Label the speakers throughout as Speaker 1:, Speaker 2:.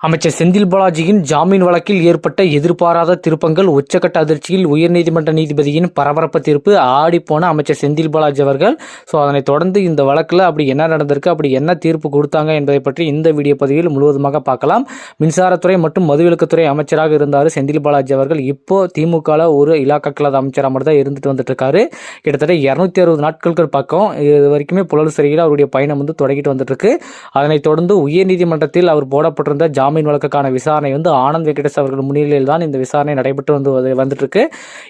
Speaker 1: அமைச்சர் செந்தில் பாலாஜியின் ஜாமீன் வழக்கில் ஏற்பட்ட எதிர்பாராத திருப்பங்கள், உச்சக்கட்ட அதிர்ச்சியில் உயர்நீதிமன்ற நீதிபதியின் பரபரப்பு தீர்ப்பு, ஆடிப்போன அமைச்சர் செந்தில் பாலாஜி அவர்கள். அதனைத் தொடர்ந்து இந்த வழக்கில் அப்படி என்ன நடந்திருக்கு, அப்படி என்ன தீர்ப்பு கொடுத்தாங்க என்பதை பற்றி இந்த வீடியோ பதிவில் முழுவதுமாக பார்க்கலாம். மின்சாரத்துறை மற்றும் மதுவிலக்குத்துறை அமைச்சராக இருந்தார் செந்தில் பாலாஜி அவர்கள். இப்போ திமுக ஒரு இலாக்காக்களாத அமைச்சராக மட்டும் தான் இருந்துட்டு வந்துட்டு இருக்காரு. கிட்டத்தட்ட 260 நாட்களுக்கு பக்கம் இது வரைக்குமே புழல் சிறையில் அவருடைய பயணம் தொடங்கிட்டு வந்துட்டு இருக்கு. அதனைத் தொடர்ந்து உயர்நீதிமன்றத்தில் அவர் போடப்பட்டிருந்த ஜாமீன் வழக்குக்கான விசாரணை ஆனந்த் வெங்கடேஷ் அவர்கள் முன்னிலையில் தான் இந்த விசாரணை நடைபெற்று வந்துட்டு இருக்கு.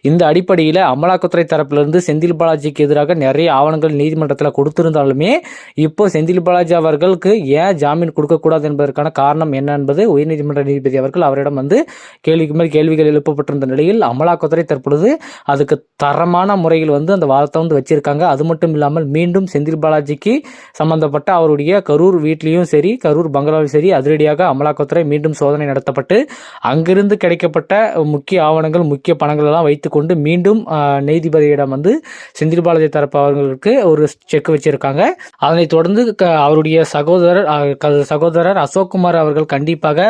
Speaker 1: இந்த அடிப்படையில் அமலாக்கத்துறை தரப்பிலிருந்து செந்தில் பாலாஜிக்கு எதிராக நிறைய ஆவணங்கள் நீதிமன்றத்தில் கொடுத்திருந்தாலுமே இப்போ செந்தில் பாலாஜி அவர்களுக்கு ஏன் ஜாமீன் கொடுக்கக்கூடாது என்பதற்கான காரணம் என்ன என்பது உயர்நீதிமன்ற நீதிபதி அவர்கள் அவரிடம் கேள்விக்கு மேல் கேள்விகள் எழுப்பப்பட்டிருந்த நிலையில் அமலாக்கத்துறை தற்பொழுது அதுக்கு தரமான முறையில் அந்த வாதத்தை வச்சிருக்காங்க. அது மட்டும் இல்லாமல் மீண்டும் செந்தில் பாலாஜிக்கு சம்பந்தப்பட்ட அவருடைய கரூர் வீட்லையும் சரி, கரூர் பங்களாவிலும் சரி அதிரடியாக அமலாக்கத்துறை மீண்டும் சோதனை நடத்தப்பட்டு அங்கிருந்து கிடைக்கப்பட்ட முக்கிய ஆவணங்கள், முக்கிய பணங்கள் எல்லாம் வைத்துக்கொண்டு மீண்டும் நீதிபதியிடம் செந்தில் பாலாஜி தரப்பு அவர்களுக்கு ஒரு செக் வச்சிருக்காங்க. அதனைத் தொடர்ந்து அவருடைய சகோதரர் அசோக்குமார் அவர்கள் கண்டிப்பாக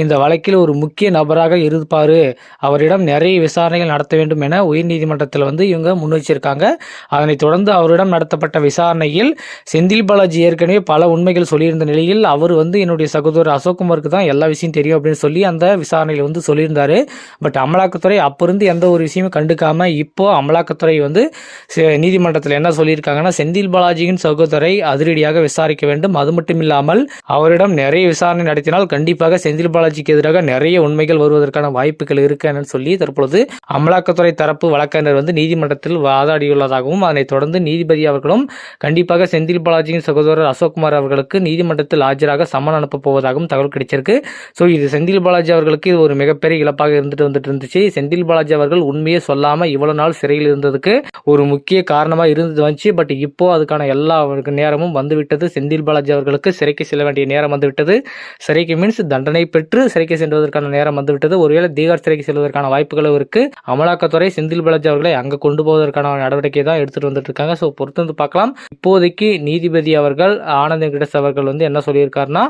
Speaker 1: இந்த வழக்கில் ஒரு முக்கிய நபராக இருப்பாரு, அவரிடம் நிறைய விசாரணைகள் நடத்த வேண்டும் என உயர்நீதிமன்றத்தில் இவங்க முன் வச்சிருக்காங்க. அதனைத் தொடர்ந்து அவரிடம் நடத்தப்பட்ட விசாரணையில் செந்தில் பாலாஜி ஏற்கனவே பல உண்மைகள் சொல்லியிருந்த நிலையில் அவர் என்னுடைய சகோதரர் அசோக்குமாருக்கு தான் எல்லா விஷயம் தெரியும் அப்படின்னு சொல்லி அந்த விசாரணையில் சொல்லியிருந்தாரு. பட் அமலாக்கத்துறை அப்போருந்து எந்த ஒரு விஷயமும் கண்டுக்காம இப்போ அமலாக்கத்துறை நீதிமன்றத்தில் என்ன சொல்லியிருக்காங்கன்னா, செந்தில் பாலாஜியின் சகோதரை அதிரடியாக விசாரிக்க வேண்டும். அது மட்டும் இல்லாமல் அவரிடம் நிறைய விசாரணை நடத்தினால் கண்டிப்பாக செந்தில் பாலாஜிக்கு எதிராக நிறைய உண்மைகள் வருவதற்கான வாய்ப்புகள் இருக்கு சொல்லி தற்பொழுது அமலாக்கத்துறை தரப்பு வழக்கறிஞர் நீதிமன்றத்தில் வாதாடியுள்ளதாகவும், அதனைத் தொடர்ந்து நீதிபதி அவர்களும் கண்டிப்பாக செந்தில் பாலாஜியின் சகோதரர் அசோக்குமார் அவர்களுக்கு நீதிமன்றத்தில் ஆஜராக சம்மன் அனுப்ப போவதாகவும் தகவல் கிடைச்சிருக்கு. இது செந்தில் பாலாஜி அவர்களுக்கு இது ஒரு மிகப்பெரிய இழப்பாக வந்துட்டு இருந்துச்சு. செந்தில் பாலாஜி அவர்கள் உண்மையை சொல்லாம இவ்வளவு நாள் சிறையில் இருந்ததுக்கு ஒரு முக்கிய காரணமா இருந்துச்சு. பட் இப்போ அதுக்கான எல்லா நேரமும் வந்துவிட்டது. செந்தில் பாலாஜி அவர்களுக்கு சிறைக்கு செல்ல வேண்டிய நேரம் வந்துவிட்டது. சிறைக்கு மீன்ஸ் தண்டனை பெற்று சிறைக்கு செல்வதற்கான நேரம் வந்துவிட்டது. ஒருவேளை தீகார் சிறைக்கு செல்வதற்கான வாய்ப்புகளும் இருக்கு. அமலாக்கத்துறை செந்தில் பாலாஜி அவர்களை அங்க கொண்டு போவதற்கான நடவடிக்கை தான் எடுத்துட்டு வந்துட்டு இருக்காங்க. பொறுத்து பார்க்கலாம். இப்போதைக்கு நீதிபதி அவர்கள் ஆனந்த் வெங்கடேஷ் அவர்கள் என்ன சொல்லியிருக்காருன்னா,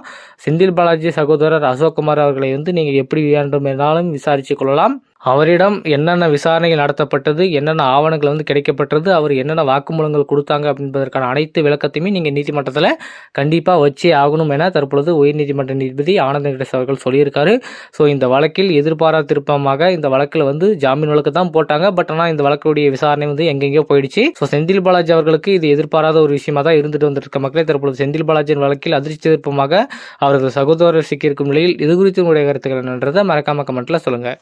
Speaker 1: செந்தில் பாலாஜி சகோதரர் அசோக்குமார் அவர்களை நீங்க எப்படி வேண்டுமென்றாலும் விசாரித்துக் கொள்ளலாம். அவரிடம் என்னென்ன விசாரணைகள் நடத்தப்பட்டது, என்னென்ன ஆவணங்கள் கிடைக்கப்பட்டது, அவர் என்னென்ன வாக்குமூலங்கள் கொடுத்தாங்க என்பதற்கான அனைத்து விளக்கத்தையுமே நீங்கள் நீதிமன்றத்தில் கண்டிப்பாக வச்சே ஆகணும் என தற்பொழுது உயர்நீதிமன்ற நீதிபதி ஆனந்த் வெங்கடேஷ் அவர்கள் சொல்லியிருக்காரு. இந்த வழக்கில் எதிர்பாராத திருப்பமாக இந்த வழக்கில் ஜாமீன் வழக்கு தான் போட்டாங்க. பட் ஆனால் இந்த வழக்குடைய விசாரணை எங்கெங்கேயோ போயிடுச்சு. செந்தில் பாலாஜி அவர்களுக்கு இது எதிர்பாராத ஒரு விஷயமா தான் இருந்துட்டு வந்துருக்க மக்களே. தற்பொழுது செந்தில் பாலாஜியின் வழக்கில் அதிர்ச்சி திருப்பமாக அவரது சகோதரர் சிக்கியிருக்கும் நிலையில் இது குறித்து உங்களுடைய கருத்துக்கள் என்னன்றதை மறக்காம கமெண்ட்ல சொல்லுங்க.